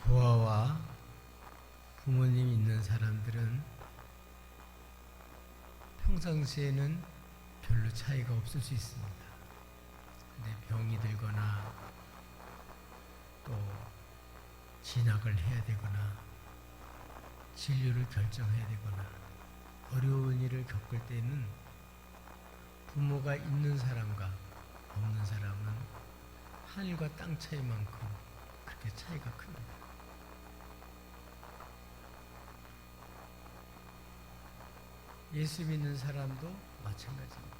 고아와 부모님 있는 사람들은 평상시에는 별로 차이가 없을 수 있습니다. 근데 병이 들거나 또 진학을 해야 되거나 진료를 결정해야 되거나 어려운 일을 겪을 때는 부모가 있는 사람과 없는 사람은 하늘과 땅 차이만큼 그렇게 차이가 큽니다. 예수 믿는 사람도 마찬가지입니다.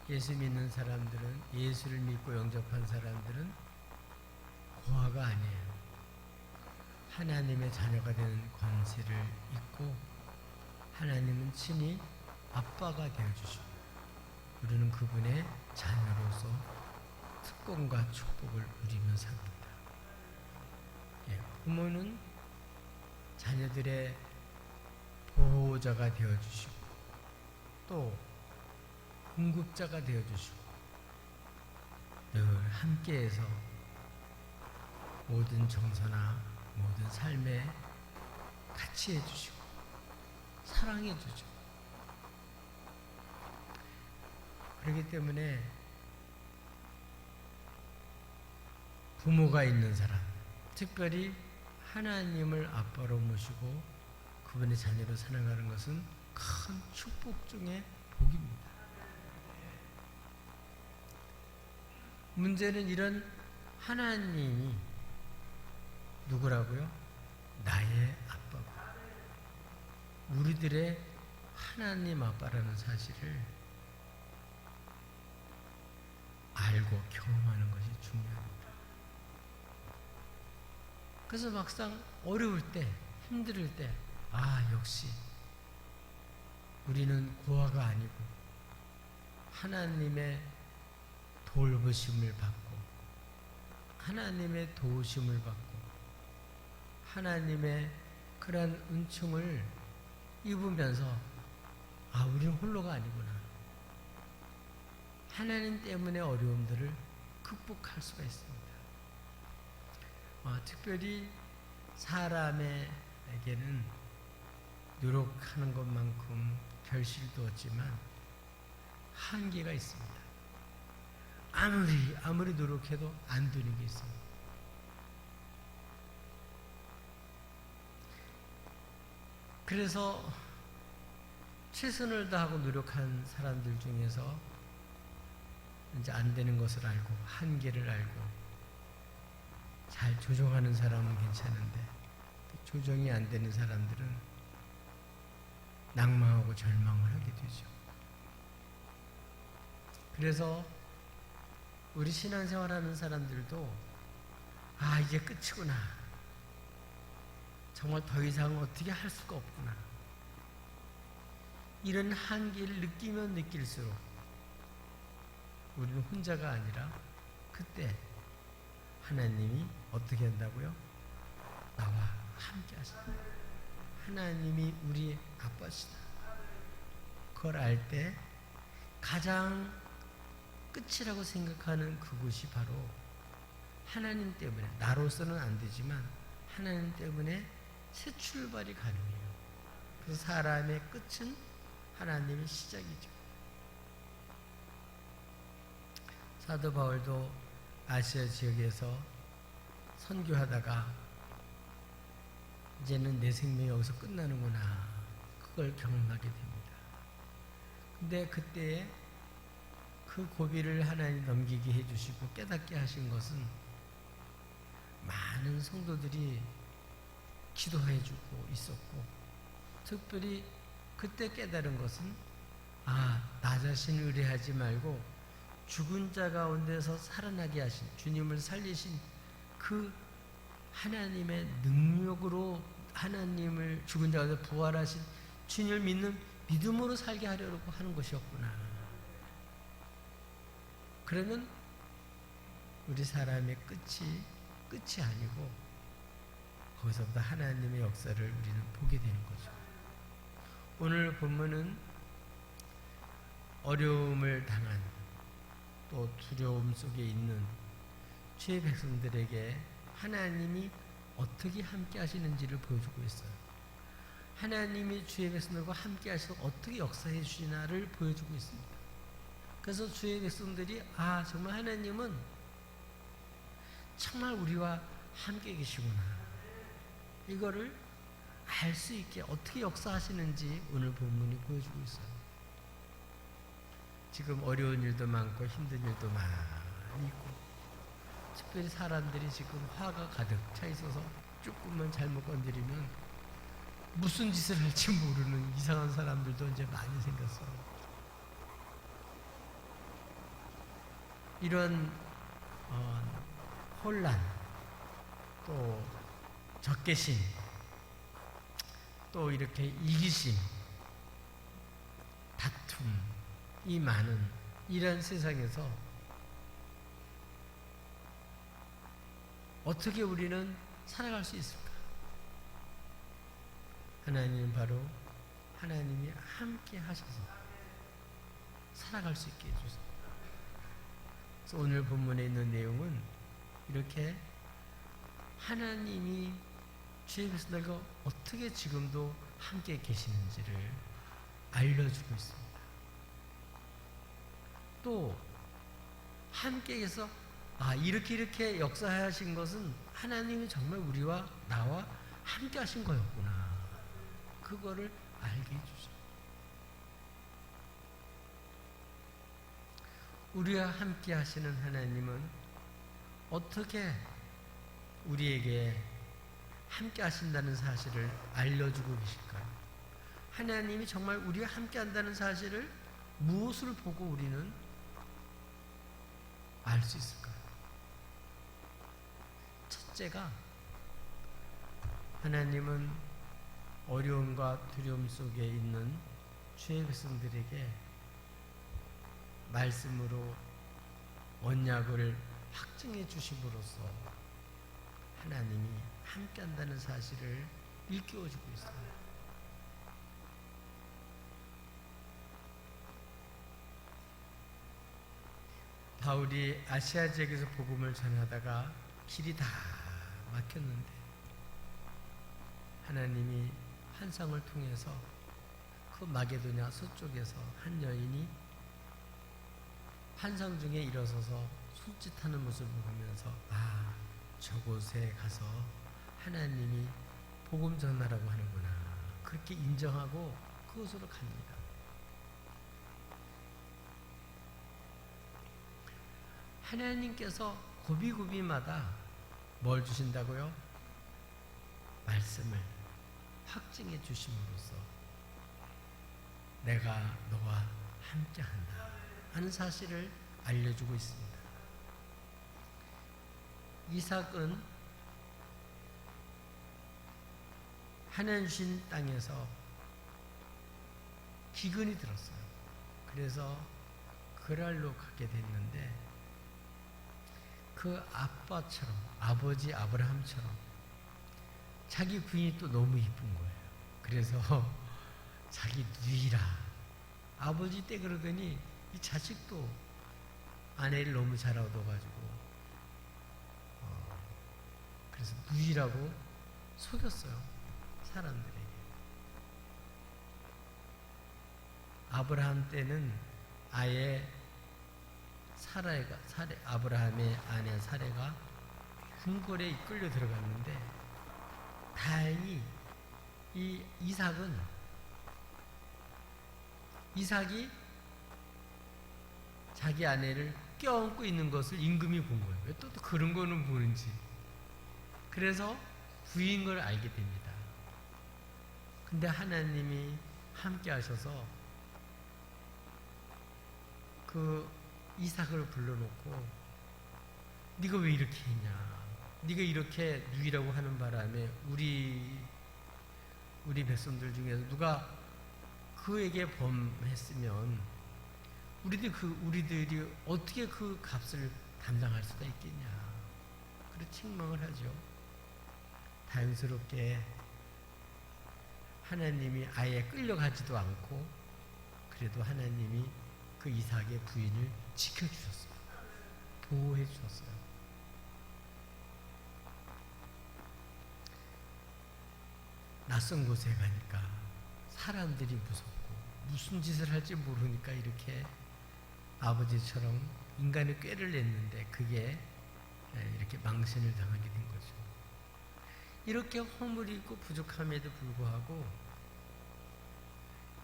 예수 믿는 사람들은, 예수를 믿고 영접한 사람들은 고아가 아니에요. 하나님의 자녀가 되는 권세를 입고 하나님은 친히 아빠가 되어주시고 우리는 그분의 자녀로서 특권과 축복을 누리며 삽니다. 부모는 자녀들의 보호자가 되어주시고 또 공급자가 되어주시고 늘 함께해서 모든 정서나 모든 삶에 같이 해주시고 사랑해주죠. 그렇기 때문에 부모가 있는 사람, 특별히 하나님을 아빠로 모시고 그분의 자녀로 살아가는 것은 큰 축복 중의 복입니다. 문제는 이런 하나님이 누구라고요? 나의 아빠고 우리들의 하나님 아빠라는 사실을 알고 경험하는 것이 중요합니다. 그래서 막상 어려울 때, 힘들 때 역시 우리는 고아가 아니고 하나님의 돌보심을 받고 하나님의 도우심을 받고 하나님의 그러한 은총을 입으면서 우리는 홀로가 아니구나. 하나님 때문에 어려움들을 극복할 수가 있습니다. 특별히 사람에게는 노력하는 것만큼 결실도 없지만 한계가 있습니다. 아무리 노력해도 안 되는 게 있습니다. 그래서 최선을 다하고 노력한 사람들 중에서 이제 안 되는 것을 알고 한계를 알고 잘 조정하는 사람은 괜찮은데 조정이 안 되는 사람들은 낭망하고 절망을 하게 되죠. 그래서 우리 신앙생활하는 사람들도 이제 끝이구나. 정말 더 이상 어떻게 할 수가 없구나. 이런 한계를 느끼면 느낄수록 우리는 혼자가 아니라 그때 하나님이 어떻게 한다고요? 나와 함께 하시다. 하나님이 우리의 아빠시다. 그걸 알 때 가장 끝이라고 생각하는 그곳이 바로 하나님 때문에, 나로서는 안 되지만 하나님 때문에 새 출발이 가능해요. 그래서 사람의 끝은 하나님의 시작이죠. 사도 바울도 아시아 지역에서 선교하다가 이제는 내 생명이 여기서 끝나는구나, 그걸 경험하게 됩니다. 근데 그때 그 고비를 하나님 넘기게 해주시고 깨닫게 하신 것은 많은 성도들이 기도해주고 있었고, 특별히 그때 깨달은 것은 나 자신 의뢰하지 말고 죽은 자 가운데서 살아나게 하신, 주님을 살리신 그 하나님의 능력으로 하나님을 죽은 자 가운데 부활하신 주님을 믿는 믿음으로 살게 하려고 하는 것이었구나. 그러면 우리 사람의 끝이 아니고 거기서부터 하나님의 역사를 우리는 보게 되는 거죠. 오늘 본문은 어려움을 당한 또 두려움 속에 있는 주의 백성들에게 하나님이 어떻게 함께 하시는지를 보여주고 있어요. 하나님이 주의 백성들과 함께 하셔서 어떻게 역사해 주시나를 보여주고 있습니다. 그래서 주의 백성들이 정말 하나님은 정말 우리와 함께 계시구나, 이거를 알 수 있게 어떻게 역사하시는지 오늘 본문이 보여주고 있어요. 지금 어려운 일도 많고 힘든 일도 많이 있고, 특별히 사람들이 지금 화가 가득 차 있어서 조금만 잘못 건드리면 무슨 짓을 할지 모르는 이상한 사람들도 이제 많이 생겼어요. 이런 혼란, 또 적개심, 또 이렇게 이기심, 다툼이 많은 이런 세상에서 어떻게 우리는 살아갈 수 있을까? 하나님은 바로 하나님이 함께 하셔서 살아갈 수 있게 해주세요. 그래서 오늘 본문에 있는 내용은 이렇게 하나님이 주의 백성들과 어떻게 지금도 함께 계시는지를 알려주고 있습니다. 또 함께해서 이렇게 역사하신 것은 하나님이 정말 우리와 나와 함께 하신 거였구나, 그거를 알게 해주죠. 우리와 함께 하시는 하나님은 어떻게 우리에게 함께 하신다는 사실을 알려주고 계실까요? 하나님이 정말 우리와 함께 한다는 사실을 무엇을 보고 우리는 알 수 있을까요? 첫째가, 하나님은 어려움과 두려움 속에 있는 주의 백성들에게 말씀으로 언약을 확증해 주심으로써 하나님이 함께 한다는 사실을 일깨워주고 있습니다. 바울이 아시아 지역에서 복음을 전하다가 길이 다 막혔는데 하나님이 환상을 통해서 그 마게도냐 서쪽에서 한 여인이 환상 중에 일어서서 손짓하는 모습을 보면서 저곳에 가서 하나님이 복음 전하라고 하는구나, 그렇게 인정하고 그곳으로 갑니다. 하나님께서 고비고비마다 뭘 주신다고요? 말씀을 확증해 주심으로써 내가 너와 함께한다 하는 사실을 알려주고 있습니다. 이삭은 하나님 주신 땅에서 기근이 들었어요. 그래서 그랄로 가게 됐는데 그 아빠처럼, 아버지 아브라함처럼 자기 부인이 또 너무 이쁜 거예요. 그래서 자기 누이라, 아버지 때 그러더니 이 자식도 아내를 너무 잘 얻어가지고 그래서 누이라고 속였어요, 사람들에게. 아브라함 때는 아예 아브라함의 아내 사레가 궁궐에 이끌려 들어갔는데 다행히 이 이삭이 자기 아내를 껴안고 있는 것을 임금이 본 거예요. 왜 또 그런 거는 보는지. 그래서 부인 걸 알게 됩니다. 근데 하나님이 함께 하셔서 그 이삭을 불러놓고 네가 왜 이렇게 했냐, 네가 이렇게 누이라고 하는 바람에 우리 백성들 중에서 누가 그에게 범했으면 우리들이 어떻게 그 값을 담당할 수가 있겠냐, 그렇게 책망을 하죠. 다행스럽게 하나님이 아예 끌려가지도 않고 그래도 하나님이 그 이삭의 부인을 지켜주셨어요. 보호해 주셨어요. 낯선 곳에 가니까 사람들이 무섭고 무슨 짓을 할지 모르니까 이렇게 아버지처럼 인간의 꾀를 냈는데 그게 이렇게 망신을 당하게 된 거죠. 이렇게 허물이 있고 부족함에도 불구하고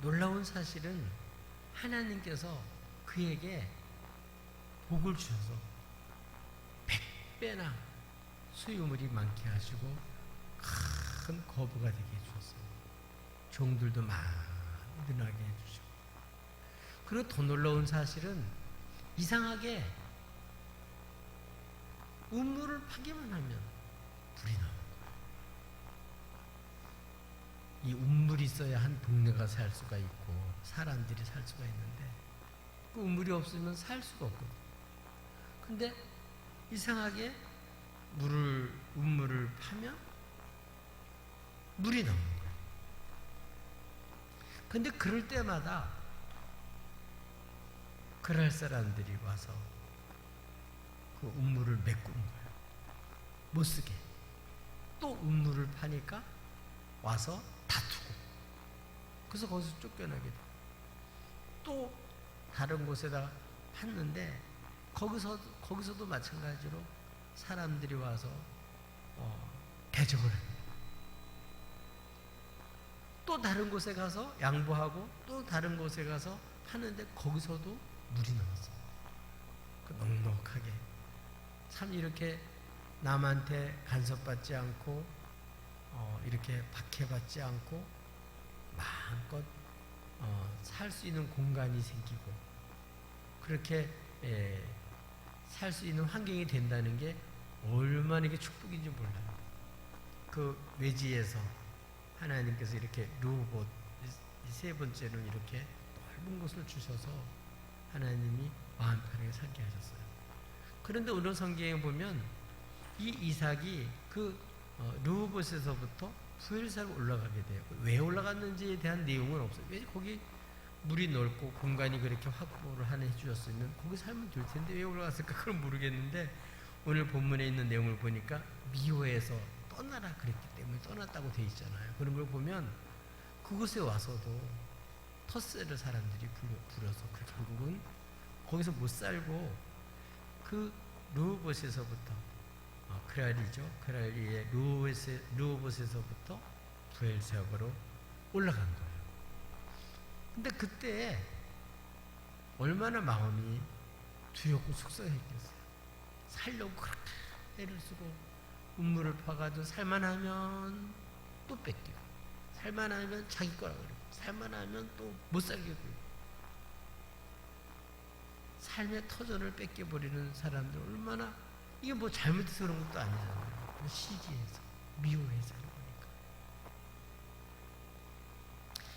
놀라운 사실은 하나님께서 그에게 복을 주셔서 100배나 소유물이 많게 하시고 큰 거부가 되게 해주셨어요. 종들도 많이 해주시고. 그리고 더 놀라운 사실은 이상하게 우물을 파기만 하면 불이 나오는 거예요. 이 우물이 있어야 한 동네가 살 수가 있고 사람들이 살 수가 있는데 그 우물이 없으면 살 수가 없거든요. 근데 이상하게 우물을 파면 물이 나오는 거예요. 근데 그럴 때마다 그럴 사람들이 와서 그 우물을 메꾸는 거예요. 못 쓰게. 또 우물을 파니까 와서 다투고. 그래서 거기서 쫓겨나게 돼요. 또 다른 곳에다 팠는데 거기서도 마찬가지로 사람들이 와서 대적을 합니다. 또 다른 곳에 가서 양보하고 또 다른 곳에 가서 파는데 거기서도 물이 나왔어요. 넉넉하게. 참 이렇게 남한테 간섭받지 않고 이렇게 박해받지 않고 마음껏 살 수 있는 공간이 생기고 그렇게 살 수 있는 환경이 된다는 게 얼마나 이게 축복인지 몰라요. 그 외지에서 하나님께서 이렇게 르호봇 세 번째는 이렇게 넓은 곳을 주셔서 하나님이 마음 편하게 살게 하셨어요. 그런데 오늘 성경에 보면 이 이삭이 그 르호봇에서부터 부엘사로 올라가게 돼요. 왜 올라갔는지에 대한 내용은 없어요. 왜 거기 물이 넓고 공간이 그렇게 확보를 해주셨으면 거기 살면 될 텐데 왜 올라갔을까 그건 모르겠는데 오늘 본문에 있는 내용을 보니까 미호에서 떠나라 그랬기 때문에 떠났다고 돼 있잖아요. 그런 걸 보면 그곳에 와서도 텃세를 사람들이 부려서 그 결국은 거기서 못 살고 그 르호봇에서부터 그랄이죠. 그랄리의 르호봇에서부터 부엘세바로 올라간 거예요. 근데 그때 얼마나 마음이 두렵고 속상했겠어요. 살려고 그렇게 애를 쓰고 우물을 파가지고 살만하면 또 뺏기고 살만하면 자기 거라고 그러고 살만하면 또 못 살게 굴고 삶의 터전을 뺏겨버리는 사람들 얼마나 이게 뭐 잘못해서 그런 것도 아니잖아요. 시기해서 미워해서 그러니까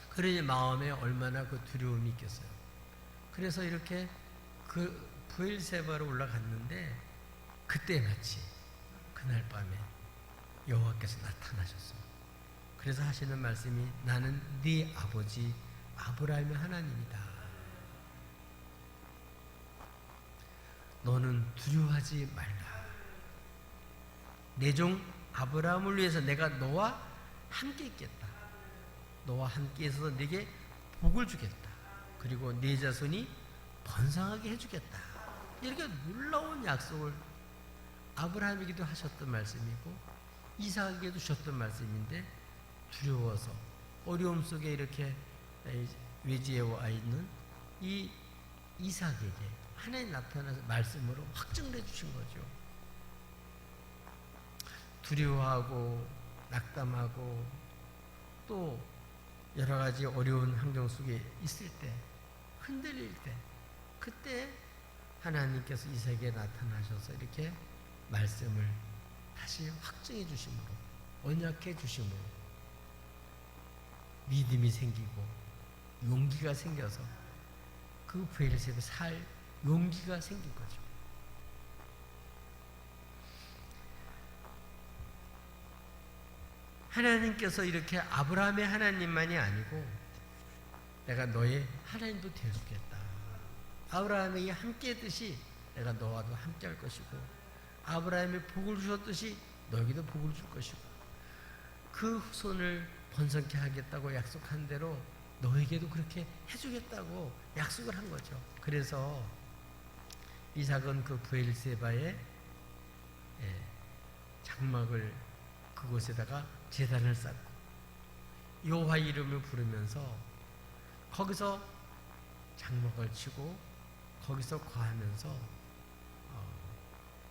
그러니 마음에 얼마나 그 두려움이 있겠어요. 그래서 이렇게 그 부엘세바로 올라갔는데 그때 마치 그날 밤에 여호와께서 나타나셨어요. 그래서 하시는 말씀이 나는 네 아버지 아브라함의 하나님이다. 너는 두려워하지 말라. 내 종 아브라함을 위해서 내가 너와 함께 있겠다. 너와 함께 있어서 네게 복을 주겠다. 그리고 네 자손이 번성하게 해주겠다. 이렇게 놀라운 약속을 아브라함에게도 하셨던 말씀이고 이삭에게도 주셨던 말씀인데 두려워서 어려움 속에 이렇게 외지에 와 있는 이 이삭에게 하나님 나타나서 말씀으로 확증해 주신 거죠. 두려워하고 낙담하고 또 여러 가지 어려운 환경 속에 있을 때 흔들릴 때 그때 하나님께서 이삭에게 나타나셔서 이렇게 말씀을 다시 확증해 주심으로 언약해 주심으로 믿음이 생기고 용기가 생겨서 그 부엘세바에 살 용기가 생긴 거죠. 하나님께서 이렇게 아브라함의 하나님만이 아니고 내가 너의 하나님도 되어주겠다. 아브라함에게 함께 했듯이 내가 너와도 함께 할 것이고 아브라함에 복을 주셨듯이 너에게도 복을 줄 것이고 그 후손을 번성케 하겠다고 약속한 대로 너에게도 그렇게 해주겠다고 약속을 한 거죠. 그래서 이삭은 그 브엘세바의 장막을 그곳에다가 제단을 쌓고 여호와 이름을 부르면서 거기서 장막을 치고 거기서 거하면서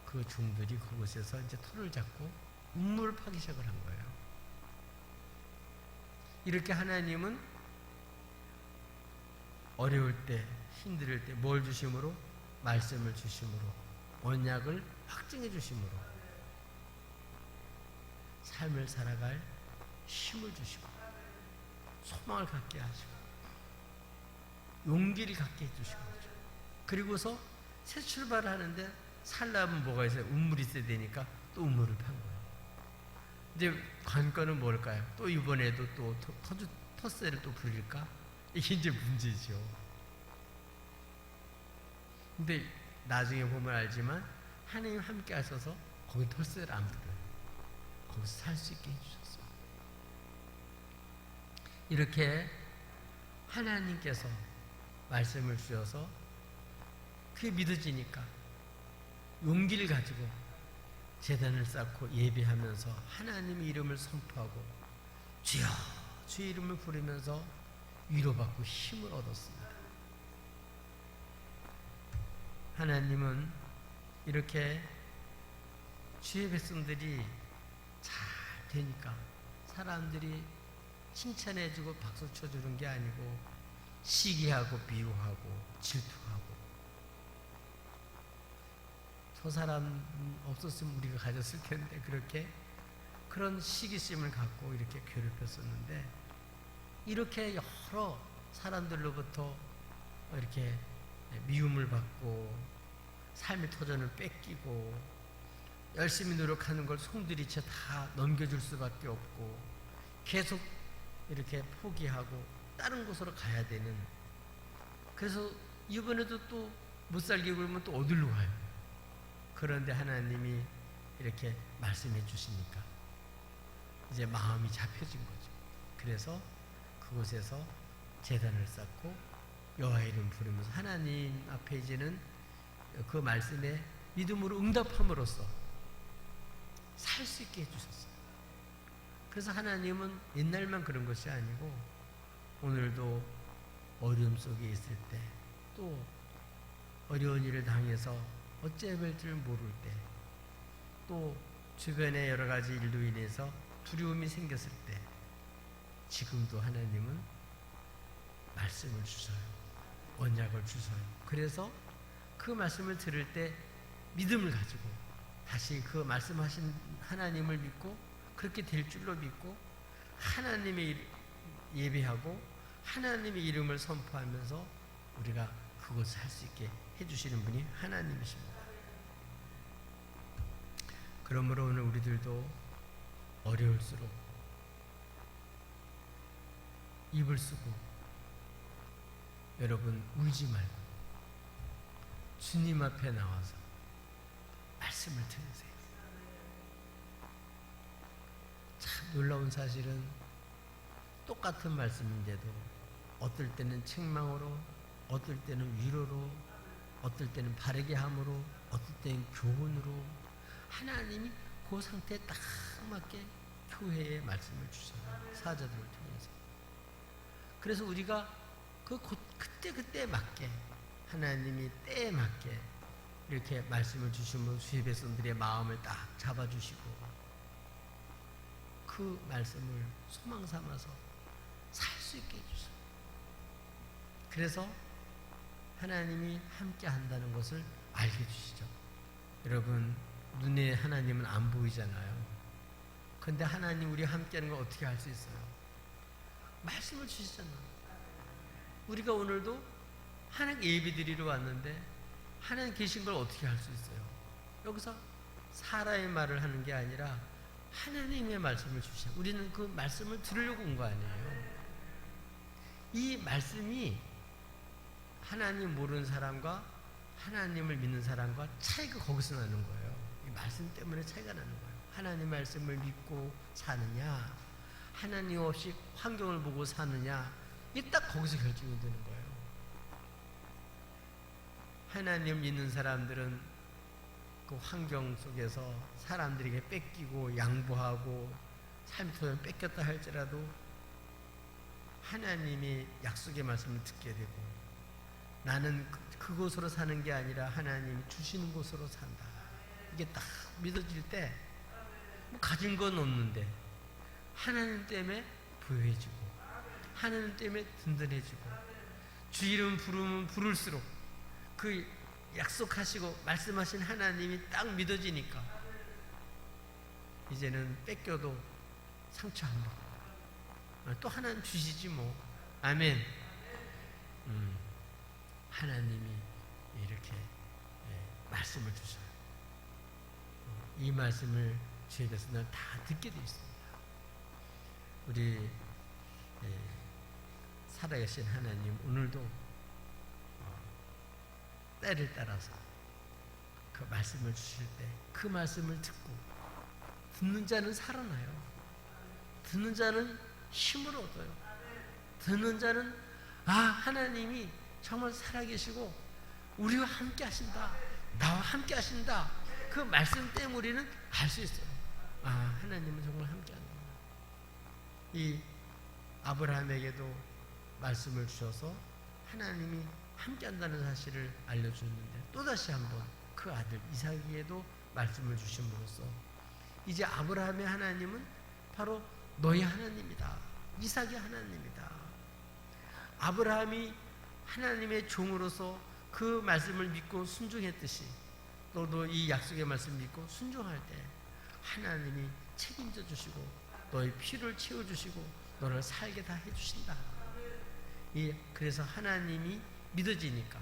그 종들이 그곳에서 이제 터를 잡고 우물을 파기 시작을 한 거예요. 이렇게 하나님은 어려울 때, 힘들 때 뭘 주심으로? 말씀을 주심으로, 언약을 확증해 주심으로 삶을 살아갈 힘을 주시고 소망을 갖게 하시고 용기를 갖게 해주시고 그리고서 새 출발을 하는데 살려면 뭐가 있어요? 우물이 있어야 되니까 또 우물을 판 거예요. 이제 관건은 뭘까요? 또 이번에도 또 텃세를 또 부릴까? 이게 이제 문제죠. 근데 나중에 보면 알지만 하나님 함께 하셔서 거기 텃세를 안 부려요. 거기서 살 수 있게 해주셨어요. 이렇게 하나님께서 말씀을 주셔서 그게 믿어지니까 용기를 가지고 제단을 쌓고 예배하면서 하나님의 이름을 선포하고 주여 주의 이름을 부르면서 위로받고 힘을 얻었습니다. 하나님은 이렇게 주의 백성들이 잘 되니까 사람들이 칭찬해주고 박수 쳐주는 게 아니고 시기하고 미워하고 질투하고 저 사람 없었으면 우리가 가졌을 텐데 그렇게 그런 시기심을 갖고 이렇게 괴롭혔었는데 이렇게 여러 사람들로부터 이렇게 미움을 받고 삶의 터전을 뺏기고 열심히 노력하는 걸 송두리째 다 넘겨줄 수밖에 없고 계속 이렇게 포기하고 다른 곳으로 가야 되는 그래서 이번에도 또 못 살게 굴면 또 어디로 가요? 그런데 하나님이 이렇게 말씀해 주시니까 이제 마음이 잡혀진 거죠. 그래서 그곳에서 제단을 쌓고 여호와 이름 부르면서 하나님 앞에 이제는 그 말씀에 믿음으로 응답함으로써 살 수 있게 해주셨어요. 그래서 하나님은 옛날만 그런 것이 아니고 오늘도 어려움 속에 있을 때 또 어려운 일을 당해서 어찌해야 될지 모를 때 또 주변의 여러 가지 일로 인해서 두려움이 생겼을 때 지금도 하나님은 말씀을 주셔요. 언약을 주셔요. 그래서 그 말씀을 들을 때 믿음을 가지고 다시 그 말씀하신 하나님을 믿고 그렇게 될 줄로 믿고 하나님의 예배하고 하나님의 이름을 선포하면서 우리가 그것을 할 수 있게 해주시는 분이 하나님이십니다. 그러므로 오늘 우리들도 어려울수록 입을 쓰고 여러분 울지 말고 주님 앞에 나와서 말씀을 들으세요. 참 놀라운 사실은 똑같은 말씀인데도 어떨 때는 책망으로 어떨 때는 위로로 어떨 때는 바르게 함으로 어떨 때는 교훈으로 하나님이 그 상태에 딱 맞게 교회에 말씀을 주셔요. 사자들을 통해서. 그래서 우리가 그때그때 맞게 하나님이 때에 맞게 이렇게 말씀을 주시면 주의 백성들의 마음을 딱 잡아주시고 그 말씀을 소망 삼아서 살 수 있게 해주세요. 그래서 하나님이 함께 한다는 것을 알게 해주시죠. 여러분 눈에 하나님은 안 보이잖아요. 근데 하나님 우리 함께 하는 걸 어떻게 할 수 있어요? 말씀을 주시잖아요. 우리가 오늘도 하나님 예배 드리러 왔는데 하나님 계신 걸 어떻게 할 수 있어요? 여기서 사람의 말을 하는 게 아니라 하나님의 말씀을 주시죠. 우리는 그 말씀을 들으려고 온 거 아니에요. 이 말씀이 하나님 모르는 사람과 하나님을 믿는 사람과 차이가 거기서 나는 거예요. 이 말씀 때문에 차이가 나는 거예요. 하나님 말씀을 믿고 사느냐 하나님 없이 환경을 보고 사느냐, 이게 딱 거기서 결정이 되는 거예요. 하나님 믿는 사람들은 그 환경 속에서 사람들에게 뺏기고 양보하고 삶이 도전 뺏겼다 할지라도 하나님이 약속의 말씀을 듣게 되고, 나는 그곳으로 사는 게 아니라 하나님이 주시는 곳으로 산다, 이게 딱 믿어질 때 뭐 가진 건 없는데 하나님 때문에 부유해지고 하나님 때문에 든든해지고, 주 이름 부르면 부를수록 그 약속하시고 말씀하신 하나님이 딱 믿어지니까 이제는 뺏겨도 상처 안 받고 또 하나님 주시지 뭐. 아멘. 하나님이 이렇게 말씀을 주셔요. 이 말씀을 주에게서 늘 다 듣게 되어 있습니다. 우리 살아계신 하나님, 오늘도 때를 따라서 그 말씀을 주실 때 그 말씀을 듣고 듣는 자는 살아나요. 듣는 자는 힘을 얻어요. 듣는 자는 하나님이 정말 살아계시고 우리와 함께 하신다, 나와 함께 하신다, 그 말씀 때문에 우리는 알 수 있어요. 하나님은 정말 함께 한다. 이 아브라함에게도 말씀을 주셔서 하나님이 함께 한다는 사실을 알려주었는데, 또다시 한번 그 아들 이삭에게도 말씀을 주심으로써 이제 아브라함의 하나님은 바로 너희 하나님이다, 이삭의 하나님이다. 아브라함이 하나님의 종으로서 그 말씀을 믿고 순종했듯이 너도 이 약속의 말씀을 믿고 순종할 때 하나님이 책임져 주시고 너의 필요를 채워주시고 너를 살게 다 해주신다. 그래서 하나님이 믿어지니까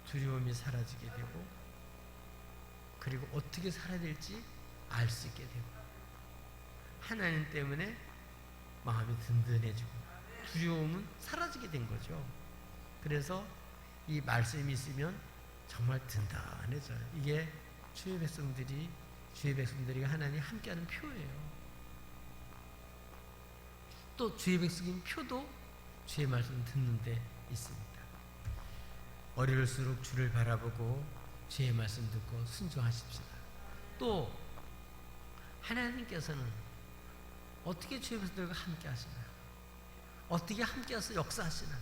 두려움이 사라지게 되고, 그리고 어떻게 살아야 될지 알 수 있게 되고, 하나님 때문에 마음이 든든해지고 두려움은 사라지게 된 거죠. 그래서 이 말씀이 있으면 정말 든든해져요. 이게 주의 백성들이 하나님 함께하는 표예요. 또 주의 백성인 표도 주의 말씀 듣는 데 있습니다. 어려울수록 주를 바라보고 주의 말씀 듣고 순종하십시다. 또 하나님께서는 어떻게 주의 백성들과 함께 하시나요? 어떻게 함께 해서 역사하시나요?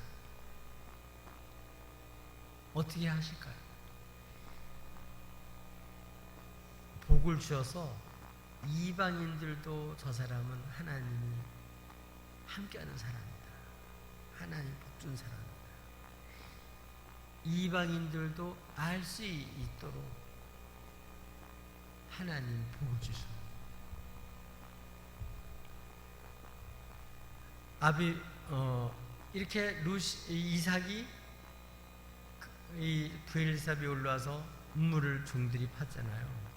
어떻게 하실까요? 복을 주셔서 이방인들도 저 사람은 하나님이 함께하는 사람이다, 하나님 복준 사람이다, 이방인들도 알 수 있도록 하나님 복을 주셔. 이렇게 이삭이 이 브엘사비에 올라와서 문물을 종들이 팠잖아요.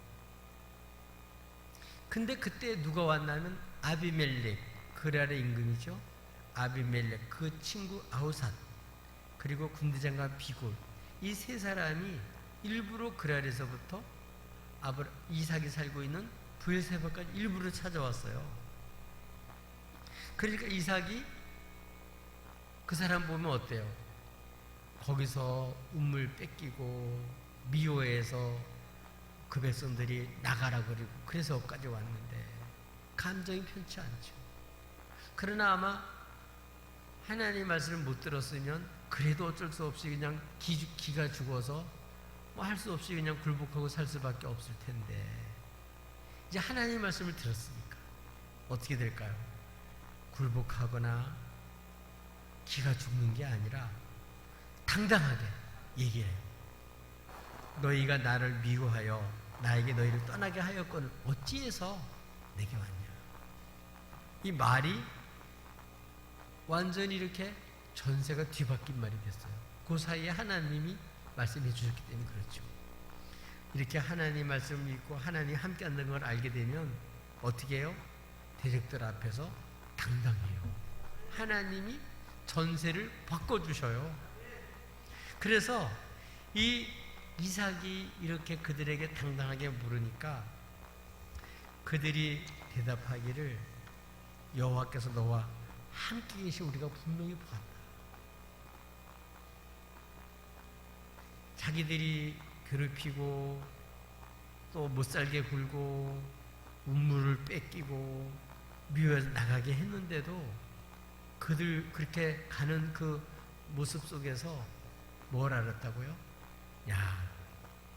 근데 그때 누가 왔냐면 아비멜렉, 그랄의 임금이죠. 아비멜렉, 그 친구 아우삿, 그리고 군대장관 비골, 이 세 사람이 일부러 그랄에서부터 이삭이 살고 있는 브엘세바까지 일부러 찾아왔어요. 그러니까 이삭이 그 사람 보면 어때요? 거기서 우물 뺏기고 미워해서 그 백성들이 나가라 그리고 그래서 여기까지 왔는데 감정이 편치 않죠. 그러나 아마 하나님 말씀을 못 들었으면 그래도 어쩔 수 없이 그냥 기가 죽어서 뭐 할 수 없이 그냥 굴복하고 살 수밖에 없을 텐데, 이제 하나님 말씀을 들었으니까 어떻게 될까요? 굴복하거나 기가 죽는 게 아니라 당당하게 얘기해요. 너희가 나를 미워하여 나에게 너희를 떠나게 하였거늘 어찌해서 내게 왔냐. 이 말이 완전히 이렇게 전세가 뒤바뀐 말이 됐어요. 그 사이에 하나님이 말씀해 주셨기 때문에 그렇죠. 이렇게 하나님 말씀을 믿고 하나님이 함께 한다는 걸 알게 되면 어떻게 해요? 대적들 앞에서 당당해요. 하나님이 전세를 바꿔주셔요. 그래서 이 이삭이 이렇게 그들에게 당당하게 물으니까 그들이 대답하기를 여호와께서 너와 함께 계시 우리가 분명히 보았다. 자기들이 괴롭히고 또 못살게 굴고 운물을 뺏기고 미워해서 나가게 했는데도 그들 그렇게 가는 그 모습 속에서 뭘 알았다고요? 야,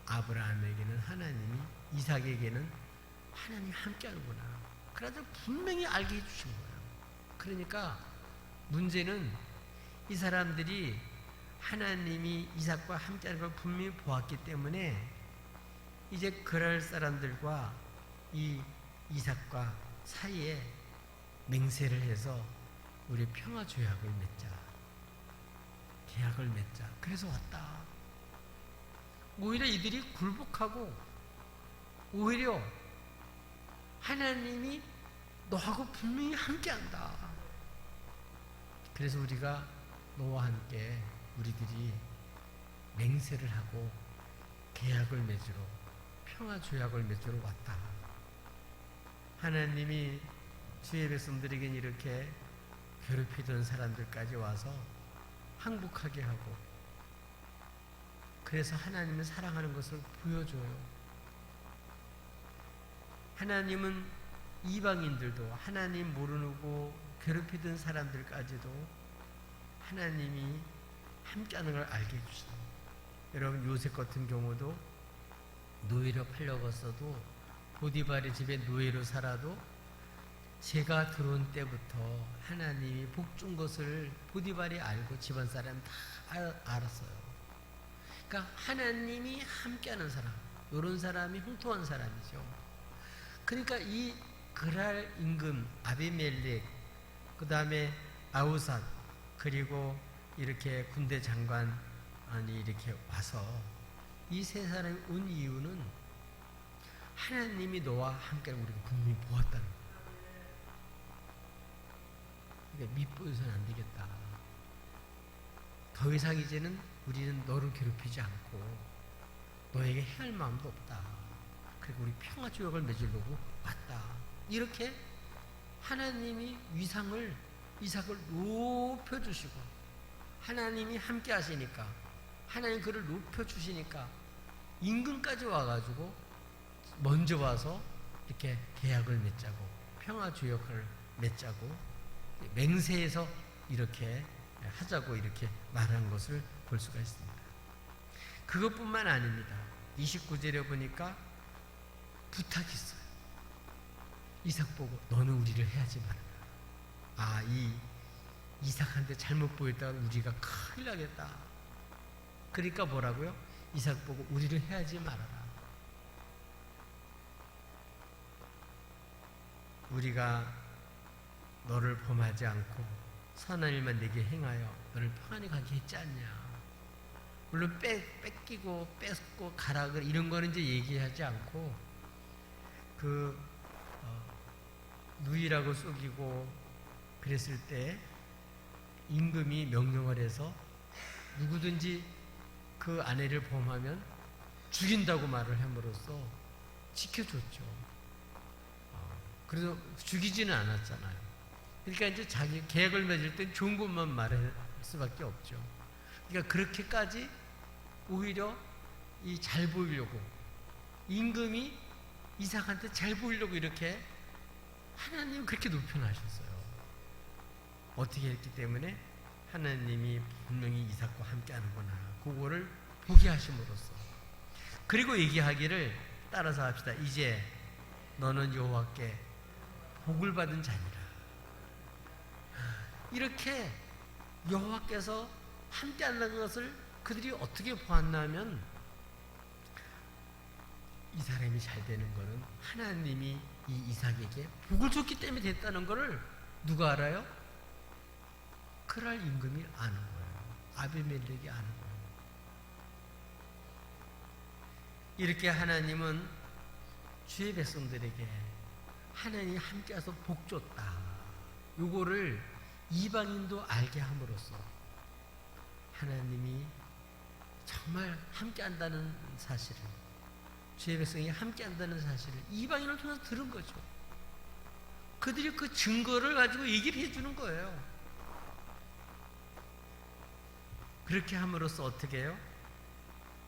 아브라함에게는 하나님이, 이삭에게는 하나님이 함께하는구나. 그래서 분명히 알게 해주신 거예요. 그러니까 문제는 이 사람들이 하나님이 이삭과 함께하는 걸 분명히 보았기 때문에 이제 그럴 사람들과 이 이삭과 사이에 맹세를 해서 우리 평화 조약을 맺자, 계약을 맺자. 그래서 왔다. 오히려 이들이 굴복하고 오히려 하나님이 너하고 분명히 함께한다. 그래서 우리가 너와 함께 우리들이 맹세를 하고 계약을 맺으러, 평화 조약을 맺으러 왔다. 하나님이 주의 백성들에겐 이렇게 괴롭히던 사람들까지 와서 항복하게 하고, 그래서 하나님을 사랑하는 것을 보여줘요. 하나님은 이방인들도, 하나님 모르고 괴롭히던 사람들까지도 하나님이 함께하는 걸 알게 해주셔요. 여러분, 요셉 같은 경우도 노예로 팔려갔어도, 보디발의 집에 노예로 살아도 제가 들어온 때부터 하나님이 복 준 것을 보디발이 알고 집안 사람 다 알았어요. 그러니까 하나님이 함께하는 사람, 이런 사람이 형통한 사람이죠. 그러니까 이 그랄 임금, 아비멜렉, 그 다음에 아우삿, 그리고 이렇게 군대 장관이 이렇게 와서 이 세 사람이 온 이유는 하나님이 너와 함께하는 우리가 분명히 보았다는 거예요. 그러니까 밑보여서는 안 되겠다. 더 이상 이제는 우리는 너를 괴롭히지 않고 너에게 해할 마음도 없다. 그리고 우리 평화 조약을 맺으려고 왔다. 이렇게 하나님이 위상을, 이삭을 높여주시고, 하나님이 함께 하시니까, 하나님 그를 높여주시니까 임금까지 와가지고 먼저 와서 이렇게 계약을 맺자고, 평화 조약을 맺자고, 맹세해서 이렇게 하자고 이렇게 말한 것을 볼 수가 있습니다. 그것뿐만 아닙니다. 29절에 보니까 부탁이 있어요. 이삭 보고 너는 우리를 해하지 말아라. 아, 이 이삭한테 잘못 보였다가 우리가 큰일 나겠다. 그러니까 뭐라고요? 이삭 보고 우리를 해하지 말아라. 우리가 너를 범하지 않고 선한 일만 내게 행하여 너를 평안히 가게 했지 않냐. 물론 뺏기고 뺏고 가라 이런 거는 이제 얘기하지 않고, 누이라고 속이고 그랬을 때 임금이 명령을 해서 누구든지 그 아내를 범하면 죽인다고 말을 함으로써 지켜줬죠. 그래서 죽이지는 않았잖아요. 그러니까 이제 자기 계획을 맺을 땐 좋은 것만 말할 수밖에 없죠. 그러니까 그렇게까지 오히려 이 잘 보이려고, 임금이 이삭한테 잘 보이려고 이렇게 하나님은 그렇게 높여놔셨어요. 어떻게 했기 때문에 하나님이 분명히 이삭과 함께 하는구나, 그거를 보게 하심으로써. 그리고 얘기하기를 따라서 합시다. 이제 너는 여호와께 복을 받은 자니라. 이렇게 여호와께서 함께 한다는 것을 그들이 어떻게 보았냐면, 이 사람이 잘 되는 것은 하나님이 이 이삭에게 복을 줬기 때문에 됐다는 것을 누가 알아요? 그랄 임금이 아는 거예요. 아비멜렉이 아는 거예요. 이렇게 하나님은 주의 백성들에게 하나님이 함께해서 복 줬다, 요거를 이방인도 알게 함으로써 하나님이 정말 함께한다는 사실을, 주의 백성이 함께한다는 사실을 이방인을 통해서 들은 거죠. 그들이 그 증거를 가지고 얘기를 해주는 거예요. 그렇게 함으로써 어떻게 해요?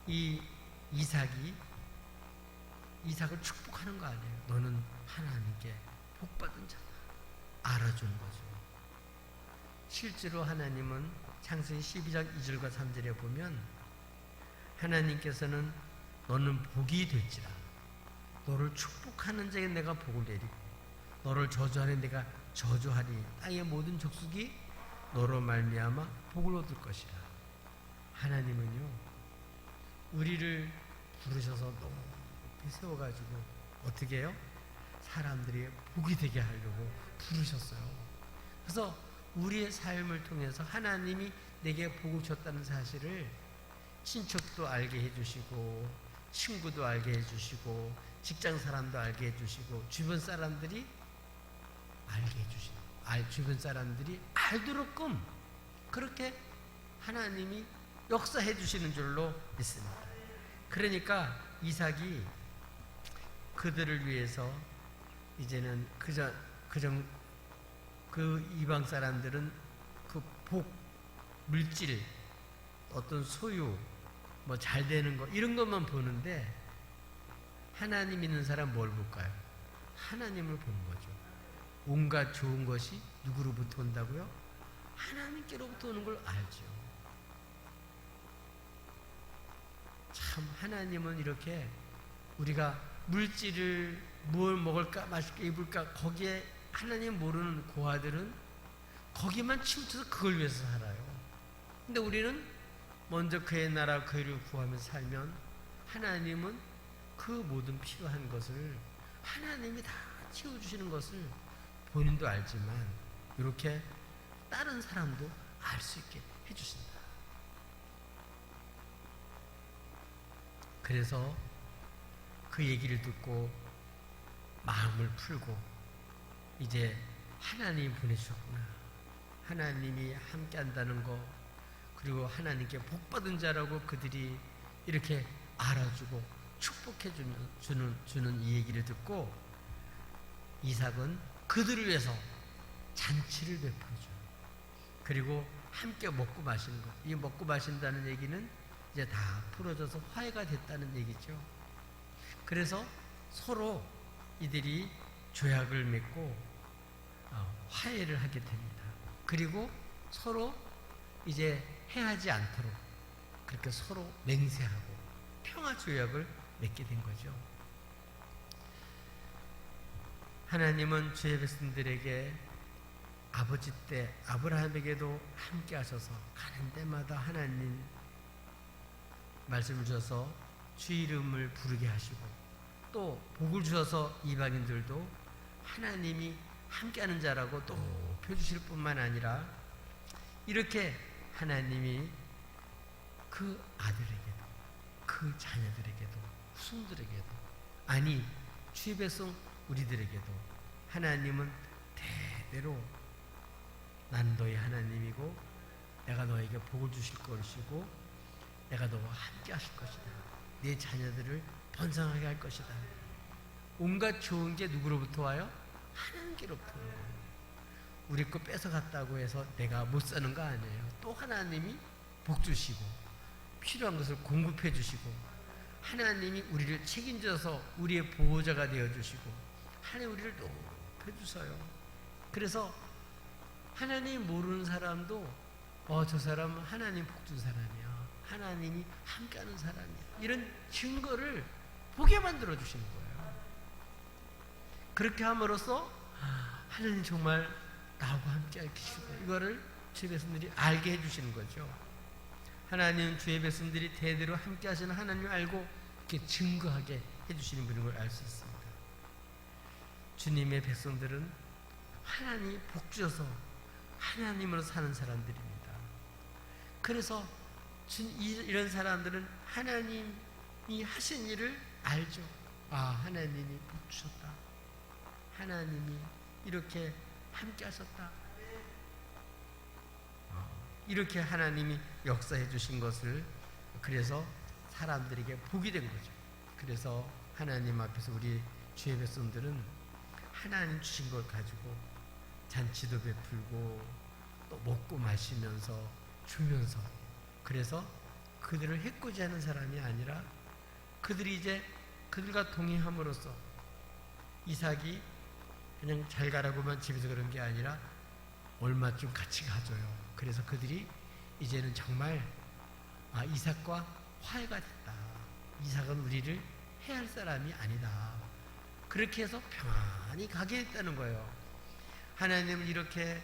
이 이삭을 축복하는 거 아니에요. 너는 하나님께 복받은 자다. 알아주는 거죠. 실제로 하나님은 창세기 12장 2절과 3절에 보면 하나님께서는 너는 복이 될지라. 너를 축복하는 자에게 내가 복을 내리고 너를 저주하는 내가 저주하리. 땅의 모든 족속이 너로 말미암아 복을 얻을 것이라. 하나님은요, 우리를 부르셔서 높이 세워가지고 어떻게 해요? 사람들이 복이 되게 하려고 부르셨어요. 그래서 우리의 삶을 통해서 하나님이 내게 복을 줬다는 사실을 친척도 알게 해주시고 친구도 알게 해주시고 직장 사람도 알게 해주시고 주변 사람들이 알게 해주시고 주변 사람들이 알도록끔 그렇게 하나님이 역사해 주시는 줄로 믿습니다. 그러니까 이삭이 그들을 위해서 이제는 그 이방 사람들은 그 복, 물질, 어떤 소유, 뭐 잘 되는 거 이런 것만 보는데 하나님 있는 사람 뭘 볼까요? 하나님을 보는 거죠. 온갖 좋은 것이 누구로부터 온다고요? 하나님께로부터 오는 걸 알죠. 참 하나님은 이렇게 우리가 물질을 뭘 먹을까 맛있게 입을까 거기에 하나님 모르는 고아들은 거기만 치우쳐서 그걸 위해서 살아요. 근데 우리는 먼저 그의 나라 그를 구하면서 살면 하나님은 그 모든 필요한 것을 하나님이 다 채워주시는 것을 본인도 알지만 이렇게 다른 사람도 알 수 있게 해주신다. 그래서 그 얘기를 듣고 마음을 풀고 이제 하나님이 보내주셨구나. 하나님이 함께 한다는 거 그리고 하나님께 복받은 자라고 그들이 이렇게 알아주고 축복해 주는 이 얘기를 듣고 이삭은 그들을 위해서 잔치를 베풀어줘요. 그리고 함께 먹고 마시는 것. 이 먹고 마신다는 얘기는 이제 다 풀어져서 화해가 됐다는 얘기죠. 그래서 서로 이들이 조약을 맺고 화해를 하게 됩니다. 그리고 서로 이제 해하지 않도록 그렇게 서로 맹세하고 평화 조약을 맺게 된 거죠. 하나님은 주의 백성들에게 아버지 때 아브라함에게도 함께 하셔서 가는 데마다 하나님 말씀을 주셔서 주 이름을 부르게 하시고 또 복을 주셔서 이방인들도 하나님이 함께하는 자라고 높여주실 뿐만 아니라 이렇게 하나님이 그 아들에게도 그 자녀들에게도 후손들에게도 아니 주의 백성 우리들에게도 하나님은 대대로 난 너희 하나님이고 내가 너에게 복을 주실 것이고 내가 너와 함께 하실 것이다. 네 자녀들을 번성하게 할 것이다. 온갖 좋은 게 누구로부터 와요? 하나님께로부터 오는 거예요. 우리 거 뺏어갔다고 해서 내가 못 사는 거 아니에요. 또 하나님이 복 주시고 필요한 것을 공급해 주시고 하나님이 우리를 책임져서 우리의 보호자가 되어 주시고 하나님 우리를 높여 주셔요. 그래서 하나님 모르는 사람도 저 사람은 하나님 복 준 사람이야. 하나님이 함께하는 사람이야. 이런 증거를 보게 만들어 주시는 거예요. 그렇게 함으로써 하나님 정말 나하고 함께 하시고 이거를 주의 백성들이 알게 해주시는 거죠. 하나님은 주의 백성들이 대대로 함께 하시는 하나님을 알고 이렇게 증거하게 해주시는 분인 걸 알 수 있습니다. 주님의 백성들은 하나님이 복 주셔서 하나님으로 사는 사람들입니다. 그래서 이런 사람들은 하나님이 하신 일을 알죠. 하나님이 복 주셨다. 하나님이 이렇게 함께 하셨다. 이렇게 하나님이 역사해 주신 것을 그래서 사람들에게 복이 된 거죠. 그래서 하나님 앞에서 우리 주의 백성들은 하나님 주신 걸 가지고 잔치도 베풀고 또 먹고 마시면서 주면서, 그래서 그들을 해코지하는 사람이 아니라 그들이 이제 그들과 동행함으로써 이삭이 그냥 잘 가라고만 집에서 그런 게 아니라 얼마쯤 같이 가줘요. 그래서 그들이 이제는 정말 이삭과 화해가 됐다. 이삭은 우리를 해할 사람이 아니다. 그렇게 해서 평안히 가게 했다는 거예요. 하나님은 이렇게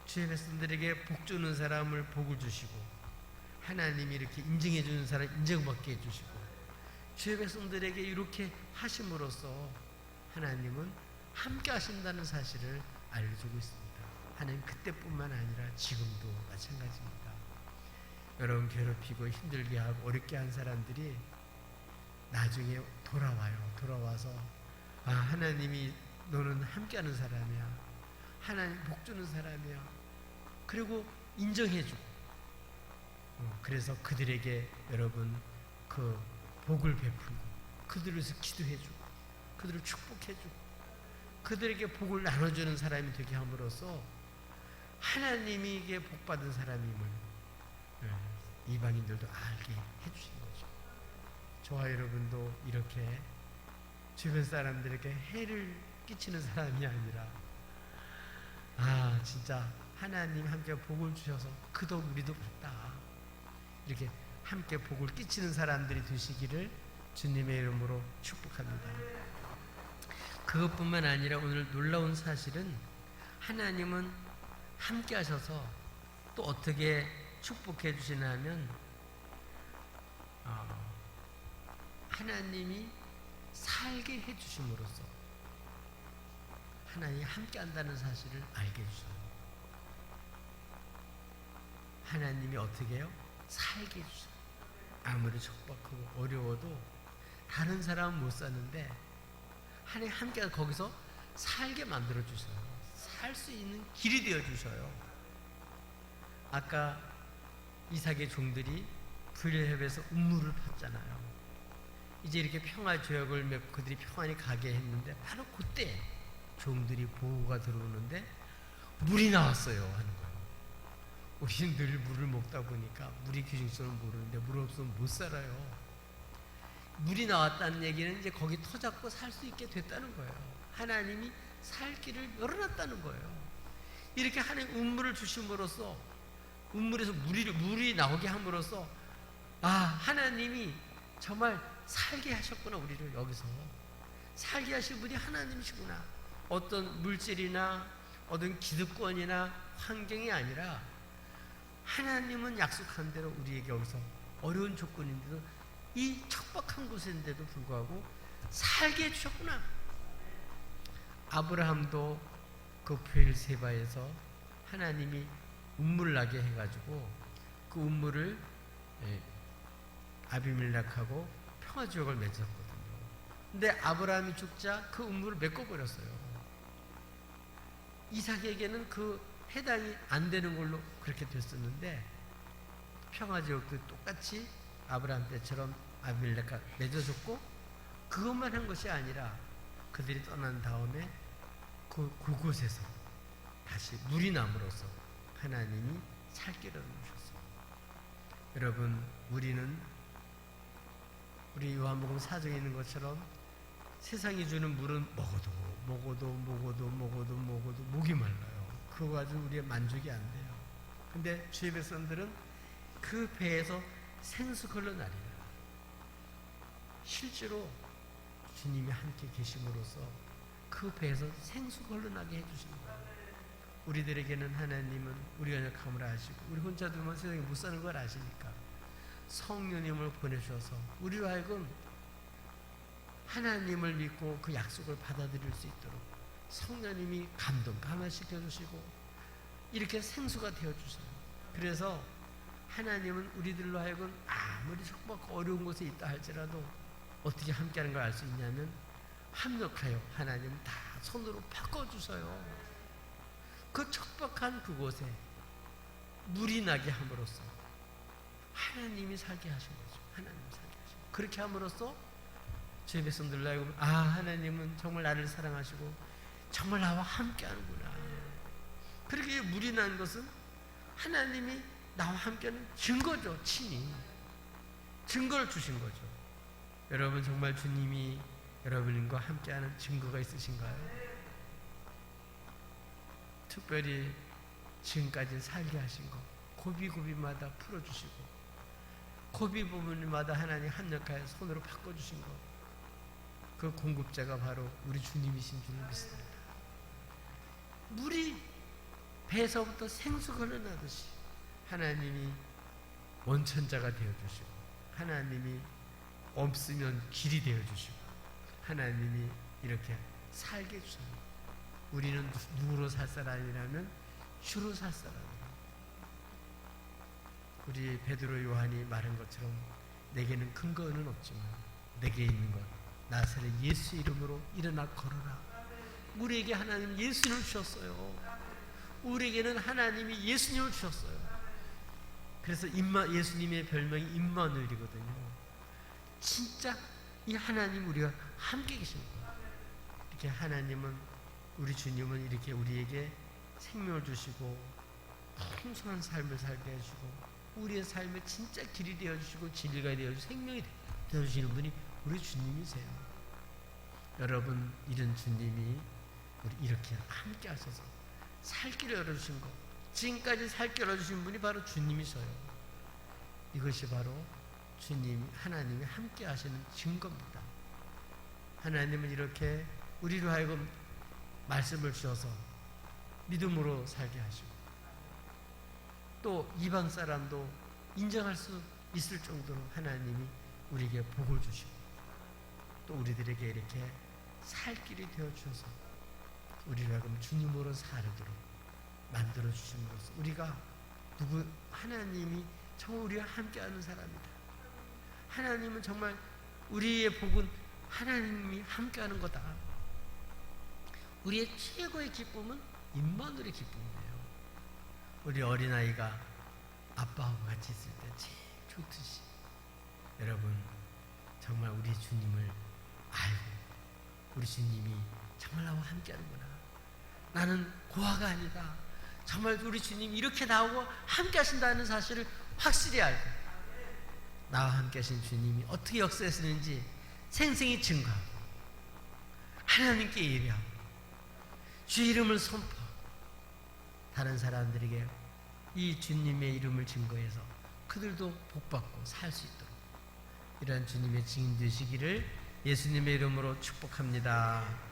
주의 백성들에게 복 주는 사람을 복을 주시고, 하나님이 이렇게 인정해 주는 사람 인정받게 해주시고, 주의 백성들에게 이렇게 하심으로써 하나님은 함께 하신다는 사실을 알려주고 있습니다. 하나님 그때뿐만 아니라 지금도 마찬가지입니다. 여러분 괴롭히고 힘들게 하고 어렵게 한 사람들이 나중에 돌아와서 하나님이 너는 함께하는 사람이야, 하나님 복 주는 사람이야, 그리고 인정해주고, 그래서 그들에게 여러분 그 복을 베풀고 그들을 위해서 기도해주고 그들을 축복해주고 그들에게 복을 나눠주는 사람이 되게 함으로써 하나님에게 복받은 사람임을 이방인들도 알게 해주시는 거죠. 저와 여러분도 이렇게 주변 사람들에게 해를 끼치는 사람이 아니라 진짜 하나님 함께 복을 주셔서 그 덕 우리도 받다, 이렇게 함께 복을 끼치는 사람들이 되시기를 주님의 이름으로 축복합니다. 그것뿐만 아니라 오늘 놀라운 사실은 하나님은 함께 하셔서 또 어떻게 축복해 주시나 하면 하나님이 살게 해 주심으로써 하나님이 함께 한다는 사실을 알게 해주셔요. 하나님이 어떻게 해요? 살게 해주셔요. 아무리 척박하고 어려워도 다른 사람은 못 사는데 하나님 함께 거기서 살게 만들어 주셔요. 살 수 있는 길이 되어 주셔요. 아까 이삭의 종들이 블레셋에서 운물을 팠잖아요. 이제 이렇게 평화 조약을 맺고 그들이 평안히 가게 했는데 바로 그때 종들이 보고가 들어오는데 물이 나왔어요 하는 거예요. 우리는 늘 물을 먹다 보니까 물이 귀중성을 모르는데 물 없으면 못 살아요. 물이 나왔다는 얘기는 이제 거기 터잡고 살 수 있게 됐다는 거예요. 하나님이 살 길을 열어놨다는 거예요. 이렇게 하나님 운물을 주심으로써 운물에서 물이 나오게 함으로써 하나님이 정말 살게 하셨구나. 우리를 여기서 살게 하신 분이 하나님이시구나. 어떤 물질이나 어떤 기득권이나 환경이 아니라 하나님은 약속한 대로 우리에게 여기서 어려운 조건인데도 이 척박한 곳인데도 불구하고 살게 해주셨구나. 아브라함도 그 브엘세바에서 하나님이 운물 나게 해가지고 그 운물을 아비멜렉하고 평화지역을 맺었거든요. 근데 아브라함이 죽자 그 운물을 메꿔버렸어요. 이삭에게는 그 해당이 안 되는 걸로 그렇게 됐었는데 평화지역도 똑같이 아브라함 때처럼 아비멜렉과 맺어줬고, 그것만 한 것이 아니라 그들이 떠난 다음에 그곳에서 다시 물이 남으로써 하나님이 살기를 주셨어요. 여러분, 우리는 우리 요한복음 4장에 있는 것처럼 세상이 주는 물은 먹어도 목이 말라요. 그거 가지고 우리의 만족이 안 돼요. 근데 주의 백성들은 그 배에서 생수 흘러나리라. 실제로 주님이 함께 계심으로써 그 배에서 생수 흘러나게 해주시는 거예요. 우리들에게는 하나님은 우리가 연약함을 아시고 우리 혼자 두면 세상에 못 사는 걸 아시니까 성령님을 보내셔서 우리로 하여금 하나님을 믿고 그 약속을 받아들일 수 있도록 성령님이 감화시켜 주시고 이렇게 생수가 되어 주셔요. 그래서 하나님은 우리들로 하여금 아무리 척박하고 어려운 곳에 있다 할지라도 어떻게 함께하는 걸 알 수 있냐면 합력하여 하나님은 다 손으로 바꿔주셔요. 그 척박한 그곳에 물이 나게 함으로써 하나님이 살게 하신 거죠. 하나님이 살게 하신 거죠. 그렇게 함으로써 주의 백성들로 하여금 하나님은 정말 나를 사랑하시고 정말 나와 함께하는구나. 그렇게 물이 난 것은 하나님이 나와 함께하는 증거죠. 친히 증거를 주신 거죠. 여러분 정말 주님이 여러분과 함께하는 증거가 있으신가요? 특별히 지금까지 살게 하신 것, 고비고비마다 풀어주시고 고비 부분마다 하나님 합력하여 손으로 바꿔주신 것, 그 공급자가 바로 우리 주님이신 줄 믿습니다. 물이 배에서부터 생수가 흘러나듯이 하나님이 원천자가 되어주시고, 하나님이 없으면 길이 되어주시고, 하나님이 이렇게 살게 해주십니다. 우리는 누구로 살 사람이라면 주로 살 사람이에요. 우리 베드로 요한이 말한 것처럼 내게는 근거는 없지만 내게 있는 것 나사렛 예수 이름으로 일어나 걸어라. 우리에게 하나님 예수님을 주셨어요. 우리에게는 하나님이 예수님을 주셨어요. 그래서 예수님의 별명이 임마누엘이거든요. 진짜 이 하나님 우리가 함께 계신 거예요. 이렇게 하나님은, 우리 주님은 이렇게 우리에게 생명을 주시고 풍성한 삶을 살게 해주고 우리의 삶에 진짜 길이 되어주시고 진리가 되어주시고 생명이 되어주시는 분이 우리 주님이세요. 여러분, 이런 주님이 우리 이렇게 함께 하셔서 살 길을 열어주신 것, 지금까지 살 길을 열어주신 분이 바로 주님이셔요. 이것이 바로 주님, 하나님이 함께 하시는 증거입니다. 하나님은 이렇게 우리로 하여금 말씀을 주셔서 믿음으로 살게 하시고 또 이방 사람도 인정할 수 있을 정도로 하나님이 우리에게 복을 주시고 또 우리들에게 이렇게 살 길이 되어 주셔서 우리로 하여금 주님으로 살도록 만들어 주심으로써 우리가 하나님이 정말 우리와 함께하는 사람이다. 하나님은 정말 우리의 복은 하나님이 함께하는 거다. 우리의 최고의 기쁨은 임마누엘의 기쁨이에요. 우리 어린아이가 아빠하고 같이 있을 때 제일 좋듯이 여러분 정말 우리 주님을 알고 우리 주님이 정말 나와 함께하는구나. 나는 고아가 아니다. 정말 우리 주님이 이렇게 나오고 함께 하신다는 사실을 확실히 알고 나와 함께 하신 주님이 어떻게 역사했는지 생생히 증거하고 하나님께 예배하고 주의 이름을 선포하고 다른 사람들에게 이 주님의 이름을 증거해서 그들도 복받고 살 수 있도록 이러한 주님의 증인 되시기를 예수님의 이름으로 축복합니다.